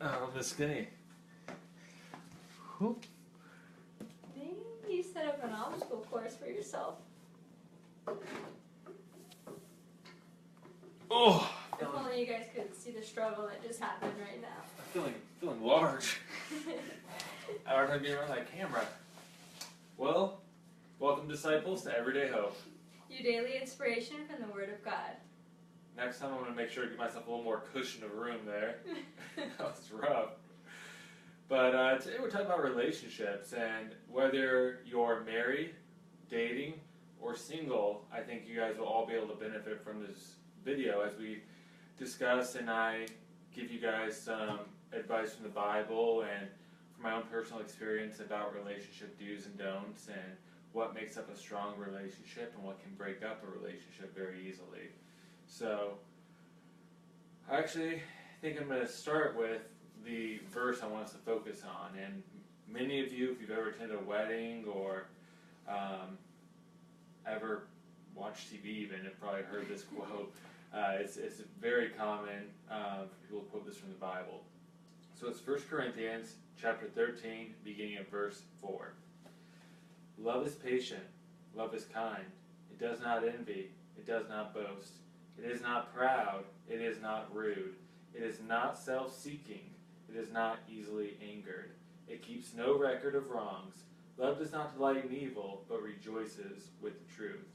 Oh, Miss Skinny. Whoop. Maybe you set up an obstacle course for yourself. Oh, If only you guys could see the struggle that just happened right now. I'm feeling large. I don't have to be around that camera. Well, welcome disciples to Everyday Hope. Your daily inspiration from the Word of God. Next time I'm going to make sure to give myself a little more cushion of room there. That was rough. But today we're talking about relationships, and whether you're married, dating, or single, I think you guys will all be able to benefit from this video as we discuss and I give you guys some advice from the Bible and from my own personal experience about relationship do's and don'ts and what makes up a strong relationship and what can break up a relationship very easily. So, I actually think I'm going to start with the verse I want us to focus on. And many of you, if you've ever attended a wedding or ever watched TV even, have probably heard this quote. It's very common for people to quote this from the Bible. So it's 1 Corinthians chapter 13, beginning at verse 4. Love is patient. Love is kind. It does not envy. It does not boast. It is not proud. It is not rude. It is not self-seeking. It is not easily angered. It keeps no record of wrongs. Love does not delight in evil, but rejoices with the truth.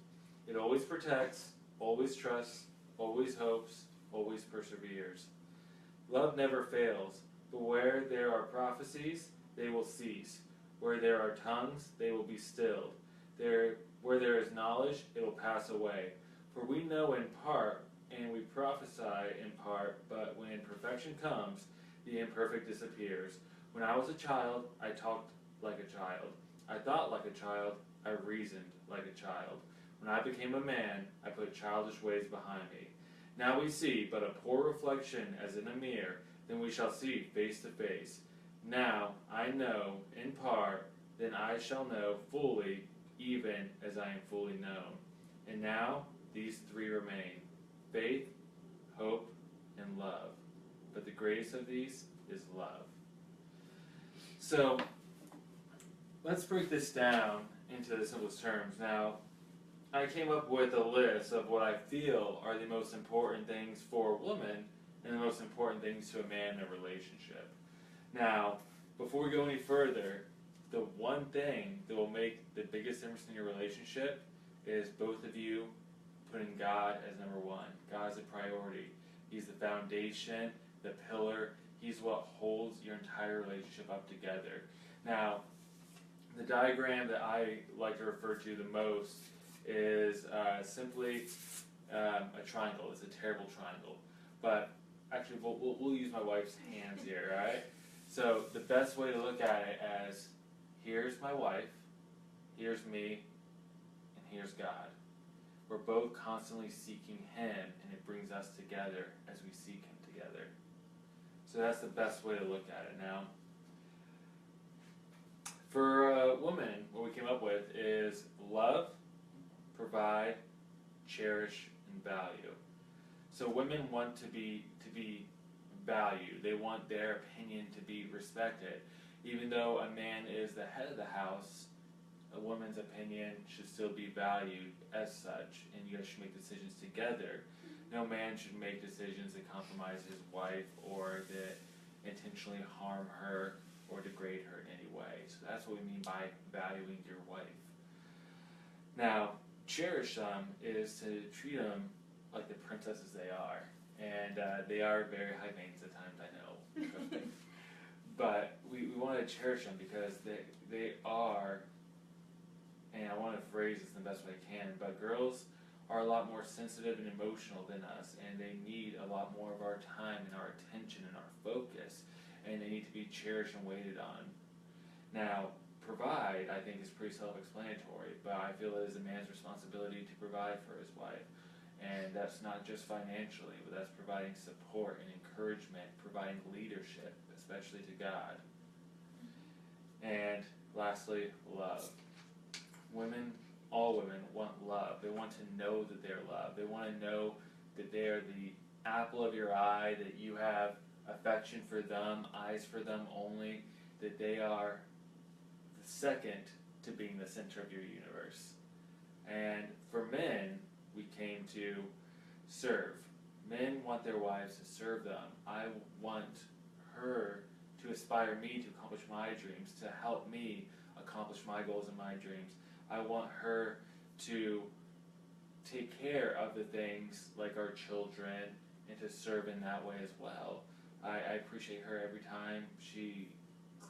It always protects, always trusts, always hopes, always perseveres. Love never fails, but where there are prophecies, they will cease. Where there are tongues, they will be stilled. Where there is knowledge, it will pass away. For we know in part, and we prophesy in part, but when perfection comes, the imperfect disappears. When I was a child, I talked like a child. I thought like a child. I reasoned like a child. When I became a man, I put childish ways behind me. Now we see but a poor reflection as in a mirror, then we shall see face to face. Now I know in part, then I shall know fully, even as I am fully known. And now these three remain: faith, hope, and love. But the greatest of these is love. So, let's break this down into the simplest terms. Now, I came up with a list of what I feel are the most important things for a woman and the most important things to a man in a relationship. Now, before we go any further, the one thing that will make the biggest difference in your relationship is both of you putting God as number one. God is a priority. He's the foundation, the pillar. He's what holds your entire relationship up together. Now, the diagram that I like to refer to the most is simply a triangle. It's a terrible triangle. But actually, we'll use my wife's hands here, right? So the best way to look at it as, here's my wife, here's me, and here's God. We're both constantly seeking Him, and it brings us together as we seek Him together. So that's the best way to look at it. Now, for a woman, what we came up with is love, provide, cherish, and value. So women want to be valued. They want their opinion to be respected. Even though a man is the head of the house, a woman's opinion should still be valued as such, and you guys should make decisions together. No man should make decisions that compromise his wife or that intentionally harm her or degrade her in any way. So that's what we mean by valuing your wife. Now, cherish them is to treat them like the princesses they are. And they are very high maintenance at times, I know. But we want to cherish them because they are, and I want to phrase this in the best way I can, but girls are a lot more sensitive and emotional than us, and they need a lot more of our time and our attention and our focus, and they need to be cherished and waited on. Now, provide, I think, is pretty self-explanatory, but I feel it is a man's responsibility to provide for his wife. And that's not just financially, but that's providing support and encouragement, providing leadership, especially to God. And lastly, love. All women want love. They want to know that they're loved. They want to know that they are the apple of your eye, that you have affection for them, eyes for them only, that they are the second to being the center of your universe. And for men, we came to serve. Men want their wives to serve them. I want her to aspire me to accomplish my dreams, to help me accomplish my goals and my dreams. I want her to take care of the things like our children and to serve in that way as well. I appreciate her every time she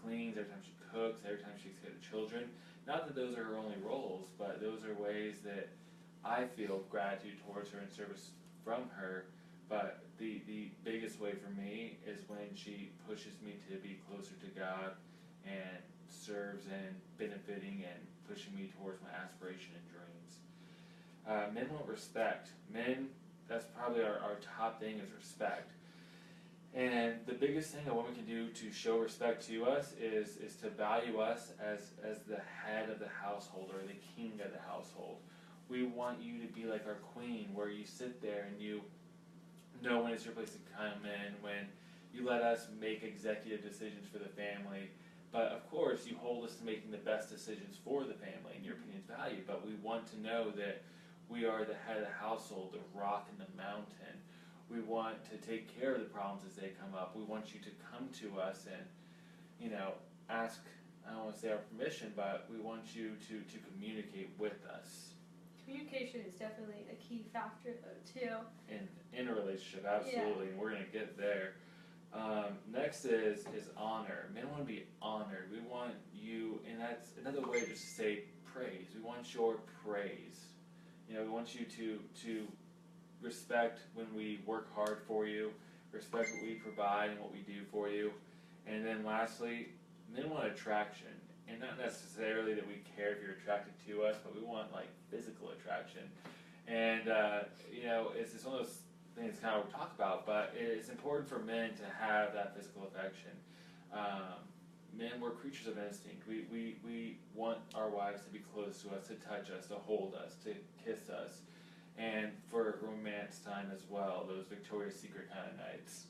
cleans, every time she cooks, every time she takes care of the children. Not that those are her only roles, but those are ways that I feel gratitude towards her and service from her. But the biggest way for me is when she pushes me to be closer to God and serves and benefiting and pushing me towards my aspiration and dreams. Men want respect. Men, that's probably our top thing is respect. And the biggest thing a woman can do to show respect to us is to value us as the head of the household or the king of the household. We want you to be like our queen, where you sit there and you know when it's your place to come in, when you let us make executive decisions for the family. But of course, you hold us to making the best decisions for the family, and your opinion's valued. But we want to know that we are the head of the household, the rock in the mountain. We want to take care of the problems as they come up. We want you to come to us and, ask, I don't want to say our permission, but we want you to communicate with us. Communication is definitely a key factor, though, too. In a relationship, absolutely, and we're going to get there. Next is honor. Men want to be honored. We want you, and that's another way just to say praise. We want your praise. We want you to respect when we work hard for you, respect what we provide and what we do for you. And then lastly, men want attraction. And not necessarily that we care if you're attracted to us, but we want physical attraction. And it's one of those things kind of we talk about, but it's important for men to have that physical affection. Men, we're creatures of instinct. We want our wives to be close to us, to touch us, to hold us, to kiss us, and for romance time as well, those Victoria's Secret kind of nights.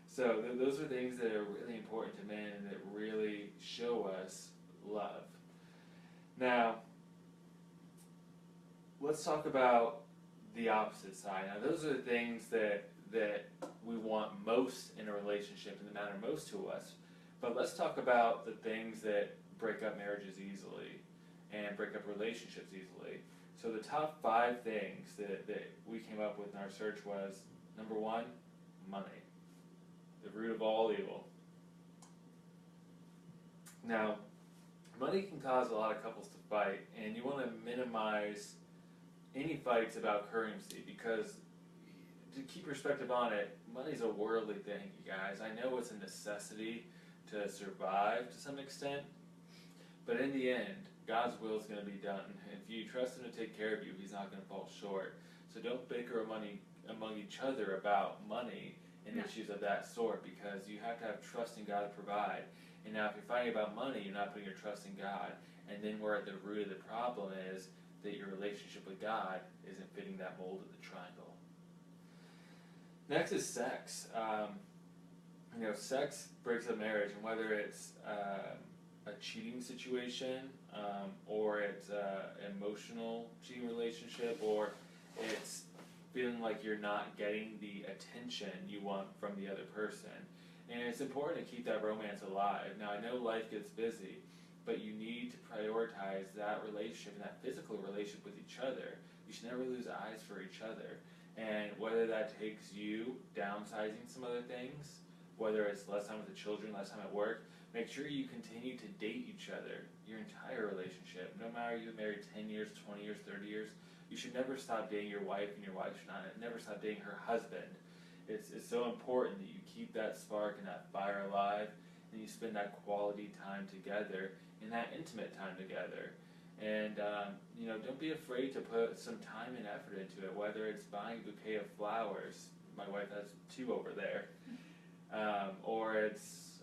So those are things that are really important to men and that really show us love. Now, let's talk about the opposite side. Now, those are the things that we want most in a relationship and that matter most to us. But let's talk about the things that break up marriages easily and break up relationships easily. So the top 5 things that we came up with in our search was, number 1, money. The root of all evil. Now, money can cause a lot of couples to fight, and you want to minimize any fights about currency, because to keep perspective on it, money's a worldly thing, you guys. I know it's a necessity to survive to some extent, but in the end, God's will is going to be done. If you trust Him to take care of you, He's not going to fall short. So don't bicker among each other about money and issues of that sort, because you have to have trust in God to provide. And now if you're fighting about money, you're not putting your trust in God. And then we're at the root of the problem is that your relationship with God isn't fitting that mold of the triangle. Next is sex. Sex breaks up marriage, and whether it's a cheating situation, or it's an emotional cheating relationship, or it's feeling like you're not getting the attention you want from the other person. And it's important to keep that romance alive. Now, I know life gets busy, but you need to prioritize that relationship and that physical relationship with each other. You should never lose eyes for each other. And whether that takes you downsizing some other things, whether it's less time with the children, less time at work, make sure you continue to date each other your entire relationship. No matter you've been married 10 years, 20 years, 30 years, you should never stop dating your wife, and your wife should never stop dating her husband. It's so important that you keep that spark and that fire alive, and you spend that quality time together and that intimate time together. And don't be afraid to put some time and effort into it, whether it's buying a bouquet of flowers. My wife has 2 over there. Or it's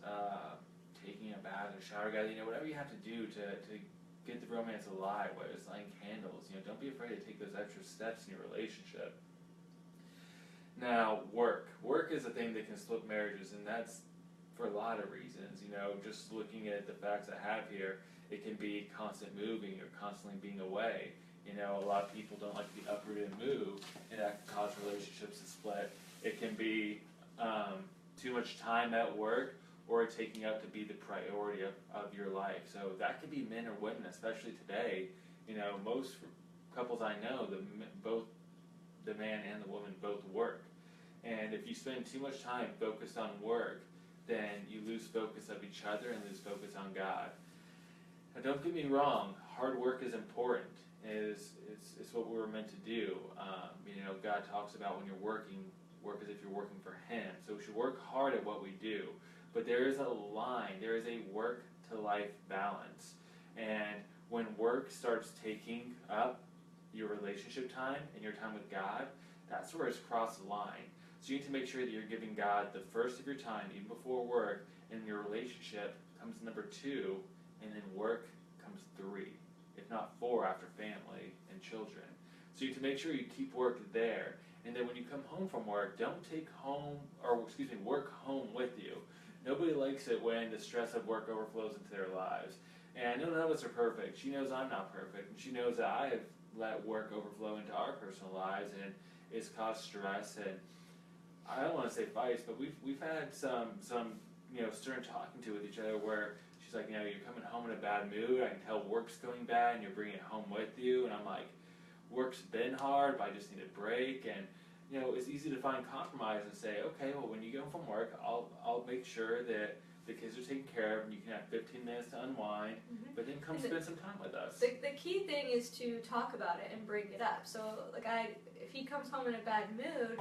taking a bath or shower together. Whatever you have to do to get the romance alive, whether it's lighting candles. Don't be afraid to take those extra steps in your relationship. Now, work. work is a thing that can split marriages, and that's for a lot of reasons. Just looking at the facts I have here, it can be constant moving or constantly being away. A lot of people don't like to be uprooted and move, and that can cause relationships to split. It can be too much time at work, or taking out to be the priority of your life. So that could be men or women, especially today. Most couples I know, both the man and the woman both work. And if you spend too much time focused on work, then you lose focus of each other and lose focus on God. Now, don't get me wrong, hard work is important. It's what we're meant to do. God talks about when you're working, work as if you're working for Him. So we should work hard at what we do. But there is a line, there is a work-to-life balance. And when work starts taking up your relationship time and your time with God, that's where it's crossed the line. So you need to make sure that you're giving God the first of your time, even before work, and your relationship comes number 2, and then work comes 3, if not 4 after family and children. So you need to make sure you keep work there. And then when you come home from work, don't take work home with you. Nobody likes it when the stress of work overflows into their lives. And I know none of us are perfect. She knows I'm not perfect. And she knows that I have let work overflow into our personal lives, and it's caused stress. And I don't want to say fights, but we've had some stern talking to with each other where she's like, you're coming home in a bad mood. I can tell work's going bad, and you're bringing it home with you. And I'm like, work's been hard, but I just need a break. And it's easy to find compromise and say, okay, well, when you get home from work, I'll make sure that the kids are taken care of, and you can have 15 minutes to unwind, but then come spend some time with us. The key thing is to talk about it and bring it up. So, if he comes home in a bad mood,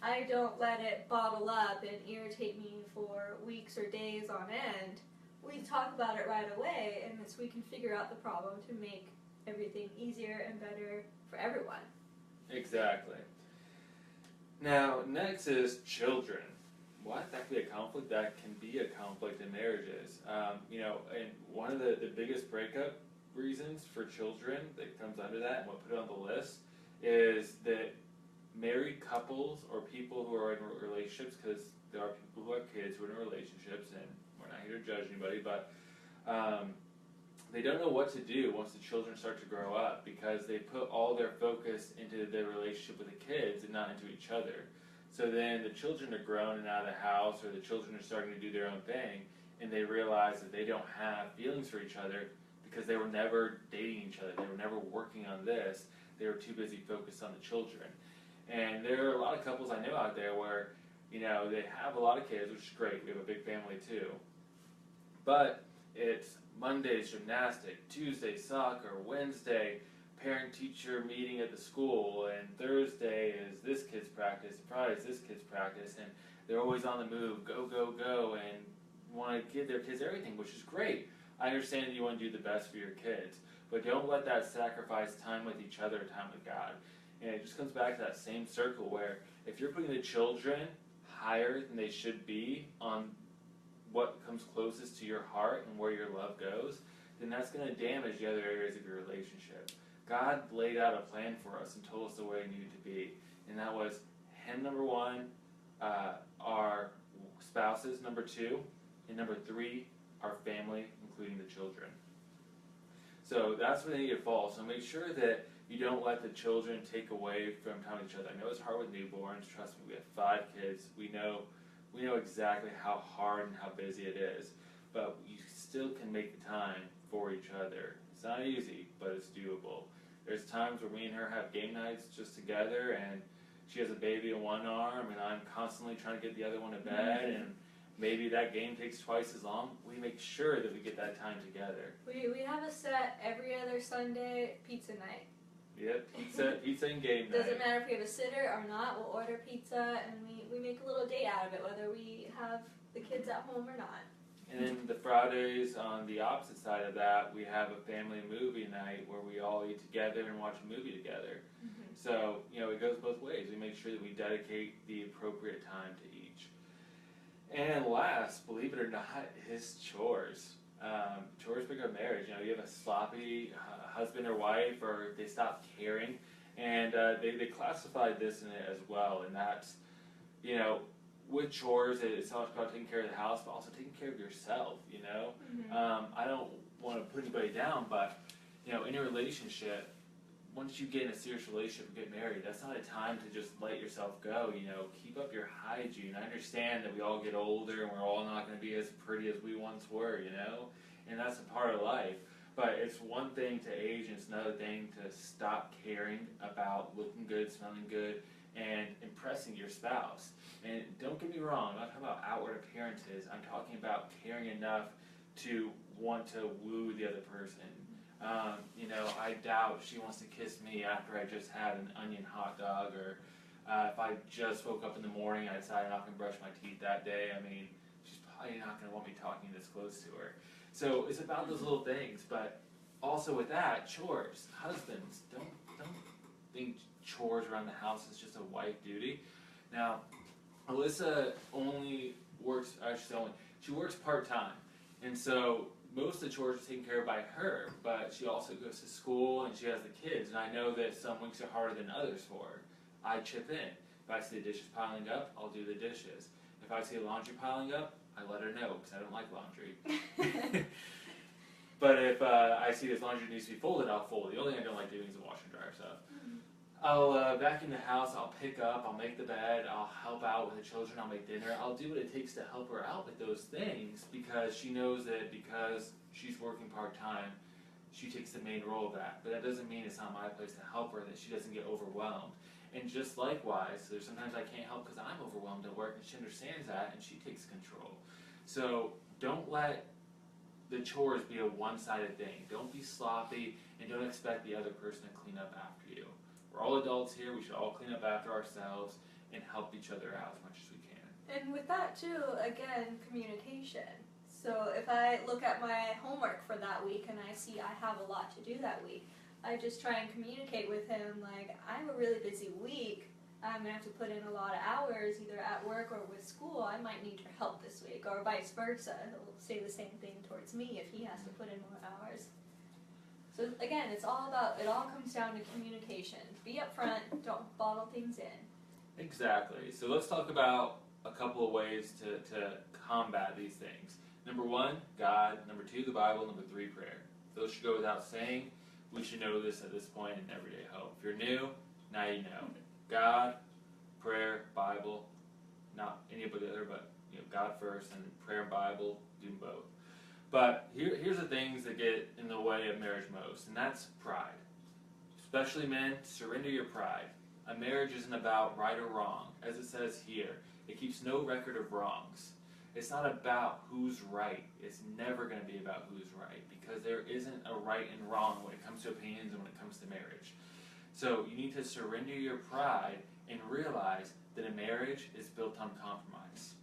I don't let it bottle up and irritate me for weeks or days on end. We talk about it right away, and so we can figure out the problem to make everything easier and better for everyone. Exactly. Now, next is children. What? That could be a conflict? That can be a conflict in marriages. And one of the biggest breakup reasons for children that comes under that, and what put it on the list, is that married couples or people who are in relationships, because there are people who have kids who are in relationships, and we're not here to judge anybody, but they don't know what to do once the children start to grow up, because they put all their focus into their relationship with the kids and not into each other. So then the children are grown and out of the house, or the children are starting to do their own thing, and they realize that they don't have feelings for each other because they were never dating each other. They were never working on this. They were too busy focused on the children. And there are a lot of couples I know out there where, they have a lot of kids, which is great. We have a big family too. But it's Monday's gymnastic, Tuesday soccer, Wednesday parent-teacher meeting at the school, and Thursday is this kid's practice, Friday is this kid's practice, and they're always on the move, go, go, go, and want to give their kids everything, which is great. I understand that you want to do the best for your kids, but don't let that sacrifice time with each other, time with God. And it just comes back to that same circle where if you're putting the children higher than they should be on what comes closest to your heart and where your love goes, then that's going to damage the other areas of your relationship. God laid out a plan for us and told us the way it needed to be. And that was Him, number 1, our spouses, number 2, and number 3, our family, including the children. So that's where they need to fall. So make sure that you don't let the children take away from time with each other. I know it's hard with newborns. Trust me, we have 5 kids. We know exactly how hard and how busy it is. But you still can make the time for each other. It's not easy, but it's doable. There's times where me and her have game nights just together, and she has a baby in one arm, and I'm constantly trying to get the other one to bed, and maybe that game takes twice as long. We make sure that we get that time together. We have a set every other Sunday pizza night. Yep, pizza and game night. Doesn't matter if we have a sitter or not, we'll order pizza, and we make a little date out of it, whether we have the kids at home or not. And then the Fridays, on the opposite side of that, we have a family movie night where we all eat together and watch a movie together. So, it goes both ways. We make sure that we dedicate the appropriate time to each. And last, believe it or not, is chores. Chores break up marriage. You have a sloppy husband or wife, or they stop caring. And they classified this in it as well. And that's, with chores, it's all about taking care of the house, but also taking care of yourself, you know? I don't want to put anybody down, but, you know, in a relationship, once you get in a serious relationship and get married, that's not a time to just let yourself go, you know? Keep up your hygiene. I understand that we all get older and we're all not going to be as pretty as we once were, you know? And that's a part of life. But it's one thing to age, and it's another thing to stop caring about looking good, smelling good, and impressing your spouse. And don't get me wrong, I'm not talking about outward appearances. I'm talking about caring enough to want to woo the other person. You know, I doubt she wants to kiss me after I just had an onion hot dog, or if I just woke up in the morning, I decided I'm not going to brush my teeth that day. I mean, she's probably not going to want me talking this close to her. So it's about those little things, but also with that, chores. Husbands, don't think chores around the house is just a wife duty. Now, Alyssa only works, she works part-time, and so most of the chores are taken care of by her, but she also goes to school and she has the kids, and I know that some weeks are harder than others for her. I chip in. If I see the dishes piling up, I'll do the dishes. If I see the laundry piling up, I let her know, because I don't like laundry. But if I see this laundry needs to be folded, I'll fold it. The only thing I don't like doing is the wash and dryer stuff. I'll vacuum the house, I'll pick up, I'll make the bed, I'll help out with the children, I'll make dinner. I'll do what it takes to help her out with those things, because she knows that because she's working part-time, she takes the main role of that. But that doesn't mean it's not my place to help her, that she doesn't get overwhelmed. And just likewise, there's sometimes I can't help because I'm overwhelmed at work, and she understands that, and she takes control. So don't let the chores be a one-sided thing. Don't be sloppy, and don't expect the other person to clean up after you. We're all adults here. We should all clean up after ourselves and help each other out as much as we can. And with that too, again, communication. So if I look at my homework for that week and I see I have a lot to do that week, I just try and communicate with him like, I have a really busy week. I'm going to have to put in a lot of hours either at work or with school. I might need your help this week, or vice versa. He'll say the same thing towards me if he has to put in more hours. So again, it all comes down to communication. Be upfront, don't bottle things in. Exactly. So let's talk about a couple of ways to combat these things. Number 1, God. Number 2, the Bible. Number 3, prayer. Those should go without saying. We should know this at this point in Everyday Hope. If you're new, now you know. God, prayer, Bible, not any of the other, but God first, and prayer and Bible, do both. But here's the things that get in the way of marriage most, and that's pride. Especially men, surrender your pride. A marriage isn't about right or wrong. As it says here, it keeps no record of wrongs. It's not about who's right. It's never going to be about who's right, because there isn't a right and wrong when it comes to opinions and when it comes to marriage. So you need to surrender your pride and realize that a marriage is built on compromise.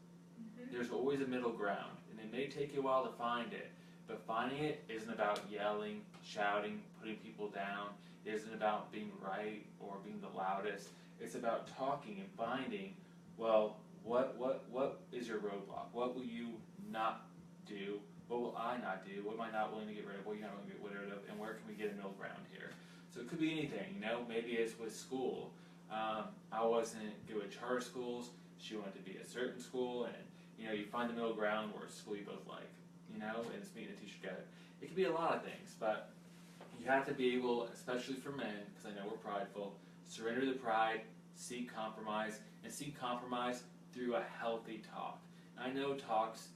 There's always a middle ground, and it may take you a while to find it, but finding it isn't about yelling, shouting, putting people down. It isn't about being right or being the loudest. It's about talking and finding, well, what is your roadblock? What will you not do? What will I not do? What am I not willing to get rid of? What are you not willing to get rid of? And where can we get a middle ground here? So it could be anything, maybe it's with school. I wasn't good with charter schools. She wanted to be at a certain school, and you find the middle ground where it's a school you both like, and it's meeting a teacher together. It could be a lot of things, but you have to be able, especially for men, because I know we're prideful, surrender the pride, seek compromise, and seek compromise through a healthy talk. I know talks,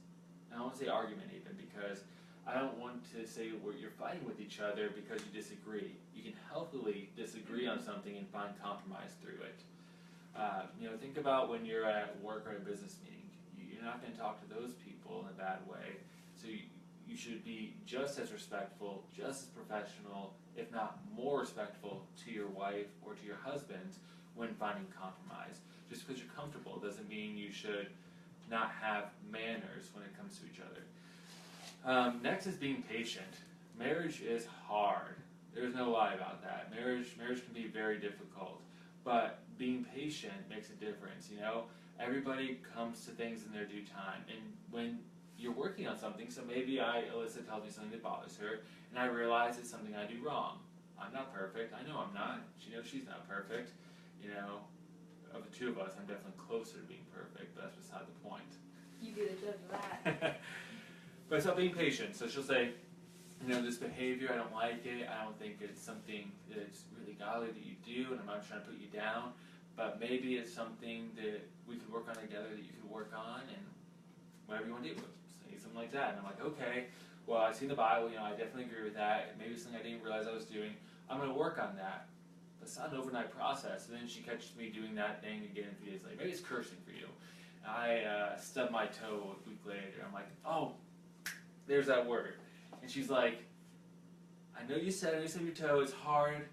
I don't want to say argument even, because I don't want to say where you're fighting with each other because you disagree. You can healthily disagree on something and find compromise through it. Think about when you're at work or a business meeting. You're not going to talk to those people in a bad way. So you should be just as respectful, just as professional, if not more respectful to your wife or to your husband when finding compromise. Just because you're comfortable doesn't mean you should not have manners when it comes to each other. Next is being patient. Marriage is hard. There's no lie about that. Marriage can be very difficult, but being patient makes a difference. Everybody comes to things in their due time, and when you're working on something, so maybe Alyssa tells me something that bothers her, and I realize it's something I do wrong. I'm not perfect. I know I'm not. She knows she's not perfect. of the two of us, I'm definitely closer to being perfect, but that's beside the point. You be the judge of that. But it's about being patient. So she'll say, this behavior, I don't like it. I don't think it's something that's really godly that you do, and I'm not trying to put you down. But maybe it's something that we could work on together, that you could work on, and whatever you want to do. Say something like that. And I'm like, okay, well, I've seen the Bible. I definitely agree with that. Maybe it's something I didn't realize I was doing. I'm going to work on that. But it's not an overnight process. And then she catches me doing that thing again a few days later. Maybe it's cursing for you. I stubbed my toe a week later. I'm like, oh, there's that word. And she's like, I know you said your toe is hard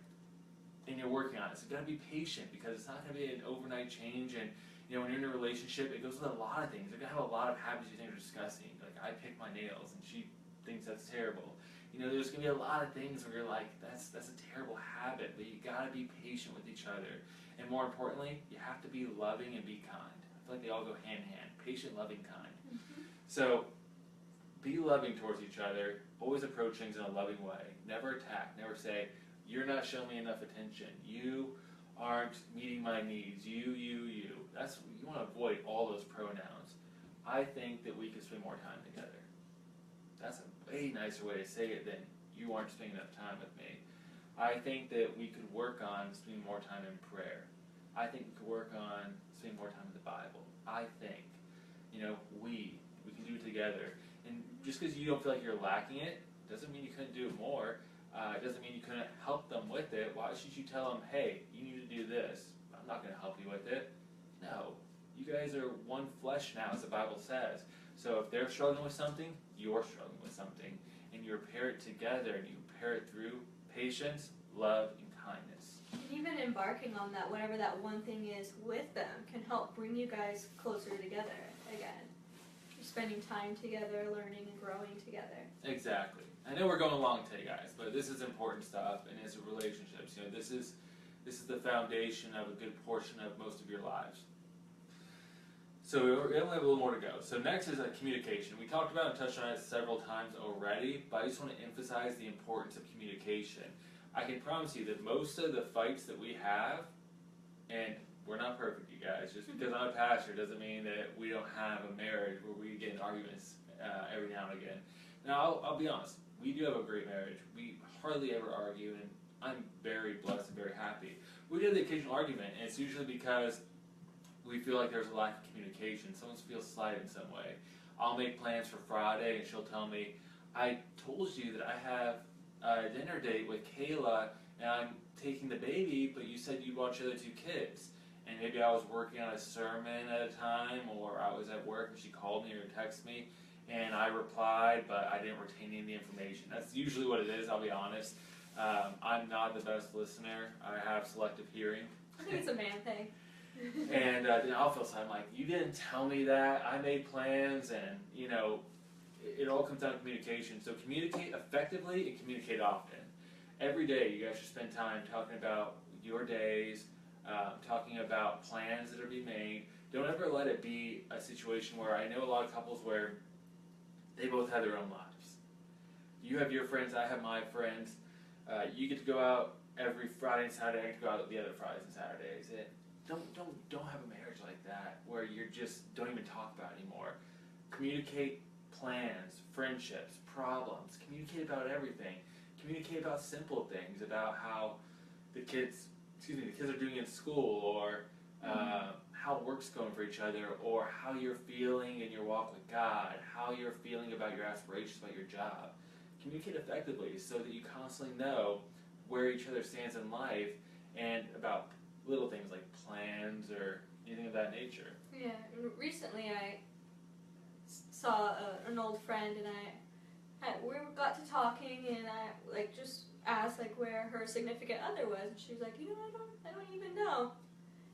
and you're working on it. So you've got to be patient because it's not going to be an overnight change. And when you're in a relationship, it goes with a lot of things. You're going to have a lot of habits you think are disgusting. Like, I pick my nails and she thinks that's terrible. There's going to be a lot of things where you're like, that's a terrible habit, but you got to be patient with each other. And more importantly, you have to be loving and be kind. I feel like they all go hand in hand. Patient, loving, kind. Mm-hmm. So be loving towards each other. Always approach things in a loving way. Never attack. Never say, you're not showing me enough attention. You aren't meeting my needs. You. You want to avoid all those pronouns. I think that we could spend more time together. That's a way nicer way to say it than you aren't spending enough time with me. I think that we could work on spending more time in prayer. I think we could work on spending more time in the Bible. I think, we can do it together. And just because you don't feel like you're lacking it, doesn't mean you couldn't do it more. It doesn't mean you couldn't help them with it. Why should you tell them, hey, you need to do this? I'm not going to help you with it. No. You guys are one flesh now, as the Bible says. So if they're struggling with something, you're struggling with something. And you repair it together, and you repair it through patience, love, and kindness. And even embarking on that, whatever that one thing is with them, can help bring you guys closer together again. You're spending time together, learning and growing together. Exactly. I know we're going along today, guys, but this is important stuff, and it's relationships. This is the foundation of a good portion of most of your lives. So we only have a little more to go. So next is communication. We talked about and touched on it several times already, but I just want to emphasize the importance of communication. I can promise you that most of the fights that we have, and we're not perfect, you guys. Just because I'm a pastor doesn't mean that we don't have a marriage where we get in arguments every now and again. Now, I'll be honest. We do have a great marriage. We hardly ever argue, and I'm very blessed and very happy. We do have the occasional argument, and it's usually because we feel like there's a lack of communication. Someone feels slighted in some way. I'll make plans for Friday, and she'll tell me, I told you that I have a dinner date with Kayla, and I'm taking the baby, but you said you'd watch the other two kids. And maybe I was working on a sermon at a time, or I was at work, and she called me or texted me, and I replied, but I didn't retain any of the information. That's usually what it is, I'll be honest. I'm not the best listener. I have selective hearing. I think it's a man thing. And then I'll feel sad. I'm like, you didn't tell me that. I made plans, and, it all comes down to communication. So communicate effectively and communicate often. Every day you guys should spend time talking about your days, talking about plans that are being made. Don't ever let it be a situation where I know a lot of couples where they both have their own lives. You have your friends, I have my friends. You get to go out every Friday and Saturday. I get to go out the other Fridays and Saturdays. And don't have a marriage like that where you just don't even talk about it anymore. Communicate plans, friendships, problems. Communicate about everything. Communicate about simple things, about how the kids are doing in school, or how work's going for each other, or how you're feeling in your walk with God, how you're feeling about your aspirations, about your job. Communicate effectively so that you constantly know where each other stands in life and about little things like plans or anything of that nature. Yeah, recently I saw an old friend, and we got to talking, and I just asked where her significant other was, and she was like, I don't even know.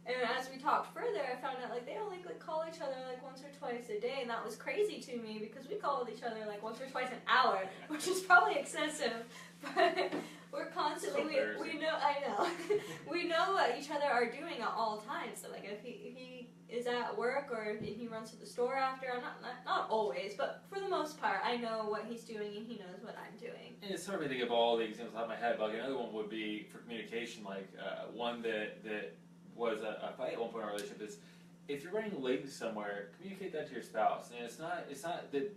And as we talked further, I found out they only call each other once or twice a day, and that was crazy to me because we called each other once or twice an hour, which is probably excessive. But we're constantly we know we know what each other are doing at all times. So if he is at work or if he runs to the store after, I'm not always, but for the most part, I know what he's doing and he knows what I'm doing. And it's hard to think of all the examples out of my head, but another one would be for communication, one that was a fight at one point in our relationship is, if you're running late somewhere, communicate that to your spouse. And it's not that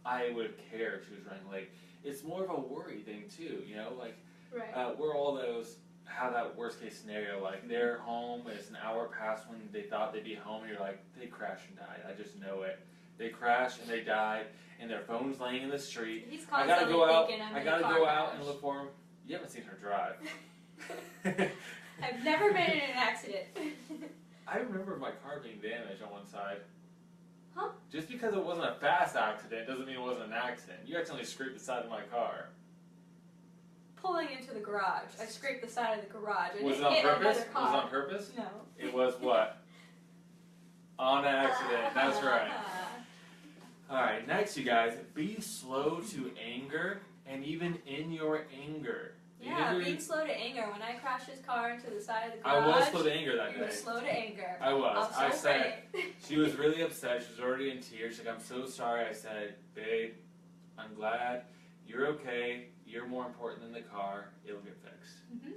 I would care if she was running late. It's more of a worry thing too, you know, like, Right. we're all those, have that worst case scenario, like they're home, it's an hour past when they thought they'd be home, and you're like, they crashed and died, I just know it. They crashed and they died, and their phone's laying in the street. He's I gotta constantly go out, thinking I'm I in gotta a car go out crash. and look for him. You haven't seen her drive. I've never been in an accident. I remember my car being damaged on one side. Huh? Just because it wasn't a fast accident doesn't mean it wasn't an accident. You accidentally scraped the side of my car. Pulling into the garage. I scraped the side of the garage and Was it it on hit purpose? another Was it car. on purpose? No. It was what? On accident. That's right. Alright, next you guys, be slow to anger, and even in your anger. Yeah, Anger- being slow to anger. When I crashed his car into the side of the I garage, was slow to anger that you were day. slow to anger. I was. I'm I so said, afraid. she was really upset. She was already in tears. She's like, I'm so sorry. I said, babe, I'm glad. You're okay. You're more important than the car. It'll get fixed. Mm-hmm.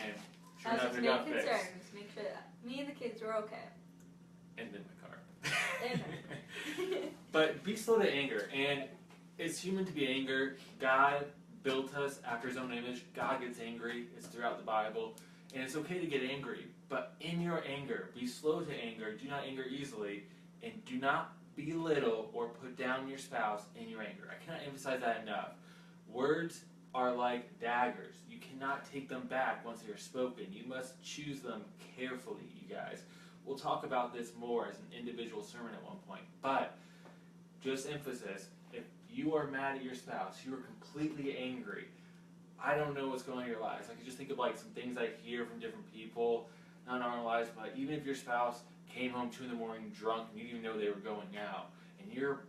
And sure That enough, was it his got main fixed. concern. Was make sure that me and the kids were okay. And then my car. Amen. But be slow to anger. And it's human to be angry. God built us after his own image. God gets angry. It's throughout the Bible. And it's okay to get angry. But in your anger, be slow to anger. Do not anger easily. And do not belittle or put down your spouse in your anger. I cannot emphasize that enough. Words are like daggers. You cannot take them back once they are spoken. You must choose them carefully, you guys. We'll talk about this more as an individual sermon at one point. But just emphasis, if you are mad at your spouse, you are completely angry. I don't know what's going on in your lives. I can just think of like some things I hear from different people, not in our lives, but even if your spouse came home 2 in the morning drunk and you didn't even know they were going out, and you're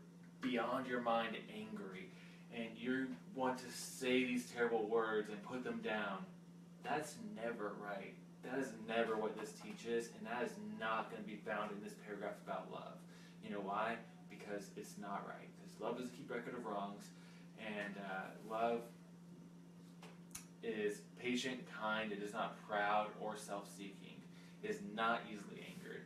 beyond your mind angry, and you want to say these terrible words and put them down, that's never right. That is never what this teaches, and that is not going to be found in this paragraph about love. You know why? Because it's not right. Because love doesn't keep record of wrongs, and love is patient, kind. It is not proud or self-seeking. It is not easily angered.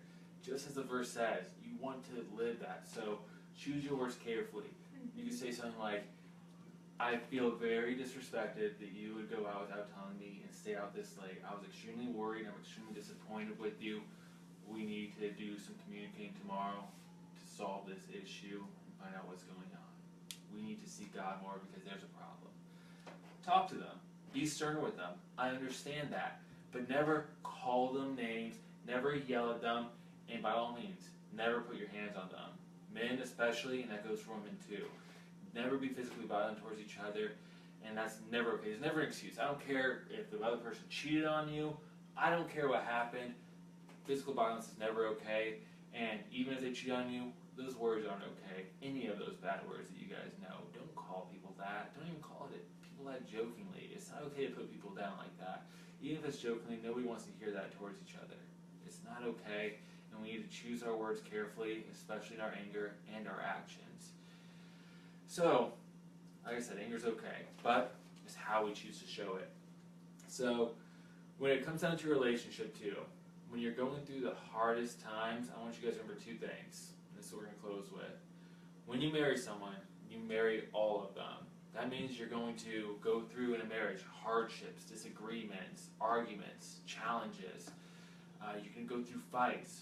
Just as the verse says, you want to live that. So choose your words carefully. You can say something like, I feel very disrespected that you would go out without telling me and stay out this late. I was extremely worried. I'm extremely disappointed with you. We need to do some communicating tomorrow to solve this issue and find out what's going on. We need to seek God more because there's a problem. Talk to them. Be stern with them. I understand that. But never call them names. Never yell at them. And by all means, never put your hands on them. Men especially, and that goes for women too. Never be physically violent towards each other, and that's never okay. There's never an excuse. I don't care if the other person cheated on you. I don't care what happened. Physical violence is never okay, and even if they cheat on you, those words aren't okay. Any of those bad words that you guys know, don't call people that. Don't even call it people that jokingly. It's not okay to put people down like that. Even if it's jokingly, nobody wants to hear that towards each other. It's not okay, and we need to choose our words carefully, especially in our anger and our actions. So, like I said, anger is okay, but it's how we choose to show it. So, when it comes down to your relationship too, when you're going through the hardest times, I want you guys to remember 2 things. This is what we're going to close with. When you marry someone, you marry all of them. That means you're going to go through in a marriage hardships, disagreements, arguments, challenges. You can go through fights,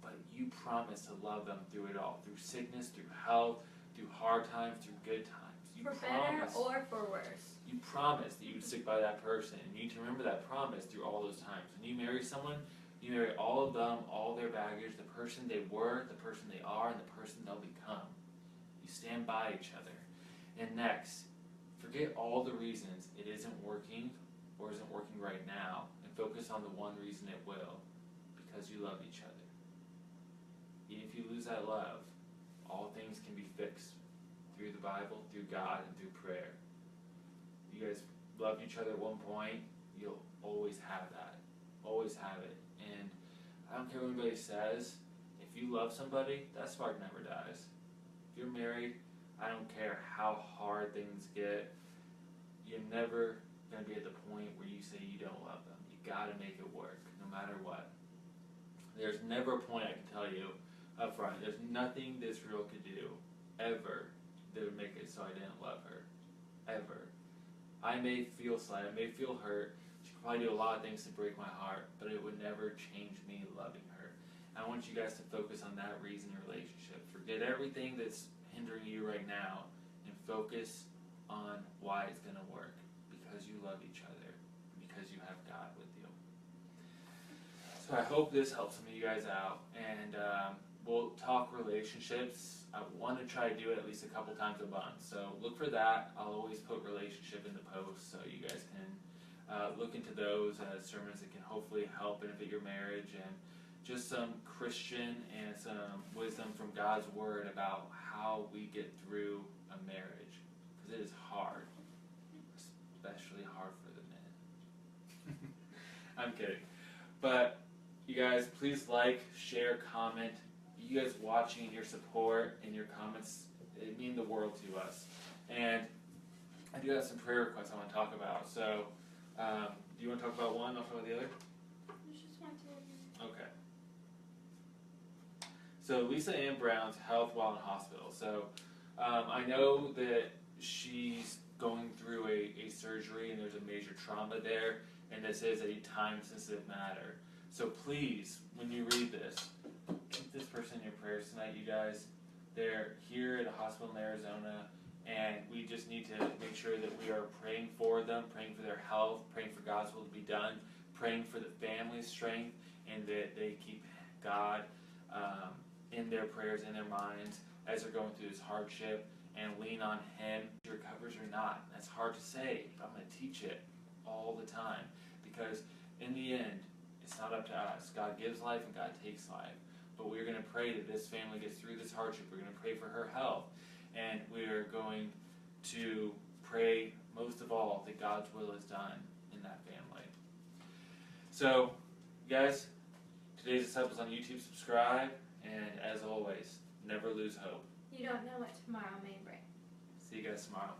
but you promise to love them through it all, through sickness, through health, through hard times, through good times. You For promise, better or for worse. You promise that you would stick by that person, and you need to remember that promise through all those times. When you marry someone, you marry all of them, all their baggage, the person they were, the person they are, and the person they'll become. You stand by each other. And next, forget all the reasons it isn't working or isn't working right now, and focus on the one reason it will, because you love each other. Even if you lose that love, all things can be fixed through the Bible, through God, and through prayer. You guys loved each other at one point, you'll always have that. Always have it. And I don't care what anybody says, if you love somebody, that spark never dies. If you're married, I don't care how hard things get, you're never going to be at the point where you say you don't love them. You got to make it work, no matter what. There's never a point I can tell you up front. There's nothing this girl could do ever that would make it so I didn't love her. Ever. I may feel slight, I may feel hurt. She could probably do a lot of things to break my heart, but it would never change me loving her. I want you guys to focus on that reason in your relationship. Forget everything that's hindering you right now and focus on why it's going to work. Because you love each other. Because you have God with you. So I hope this helps some of you guys out. And we'll talk relationships. I want to try to do it at least a couple times a month. So look for that. I'll always put relationship in the post so you guys can look into those as sermons that can hopefully help benefit your marriage, and just some Christian and some wisdom from God's Word about how we get through a marriage. Because it is hard. Especially hard for the men. I'm kidding. But you guys, please like, share, comment. You guys watching and your support and your comments, it mean the world to us. And I do have some prayer requests I want to talk about. So, do you want to talk about one? I'll talk about the other? I just want to. Okay. So Lisa Ann Brown's health while in hospital. So I know that she's going through a surgery and there's a major trauma there, and this is a time-sensitive matter. So please, when you read this, keep this person in your prayers tonight, you guys. They're here at a hospital in Arizona, and we just need to make sure that we are praying for them, praying for their health, praying for God's will to be done, praying for the family's strength, and that they keep God in their prayers, in their minds, as they're going through this hardship, and lean on Him. He recovers or not. That's hard to say. I'm going to teach it all the time, because in the end, it's not up to us. God gives life and God takes life. But we're going to pray that this family gets through this hardship. We're going to pray for her health. And we are going to pray, most of all, that God's will is done in that family. So, guys, today's Disciples on YouTube. Subscribe. And as always, never lose hope. You don't know what tomorrow may bring. See you guys tomorrow.